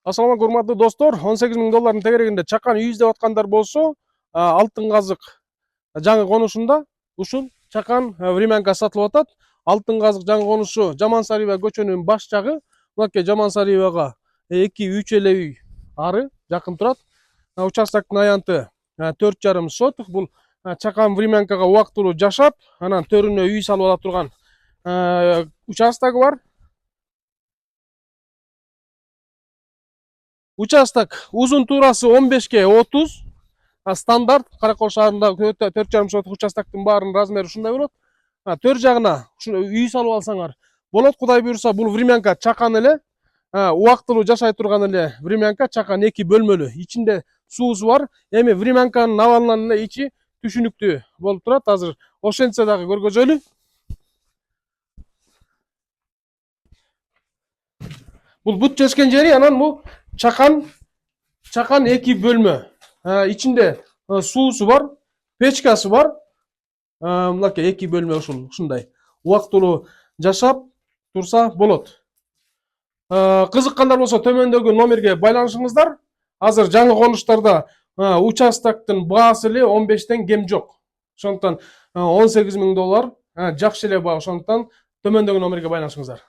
Assalamu урматтуу достор, 18 000 доллардын тегерегинде чакан үй издеп аткандар болсо, Алтын Казык жаңы конушунда ушул чакан времянка сатылып атат. Алтын Казык жаңы конушу Жамансарыева көчөнүн баш жагы. Мынакей Жамансарыевага 2-3 эле үй ары жакын турат. Участоктун аянты 4,5 соток. Бул чакан времянкага убактылуу жашап, анан төрүнө үй салып ала турган участогу бар. Участок uzun туурасы 15ке 30. Стандарт Каракол шаарындагы 4,5 соток участоктун баарынын размери ушундай болот. Төр жагына ушуну үй салып алсаңар болот. Кудай буйруса бул времянка чакан эле убактылуу жашай турган эле времянка, чакан 2 бөлмөлүү. Ичинде суусу бар. Эми времянканын абалынан эле ичи түшүнүктүү болуп турат. Азыр ошентсе дагы көргөзөлү. Бул бут чечкен жери, анан бул чакан 2 бөлмө. İçinde suusu var, печкасы бар. Мынакей 2 бөлмө ушундай. Убактылуу жашап турса болот. Кызыккандар болсо төмөндөгү номерге байланышыңыздар. Азыр жаңы конуштарда участоктун баасы эле 15тен кем жок. Ошондуктан 18 000 доллар жакшы эле баа. Ошондуктан төмөндөгү номерге байланышыңыздар.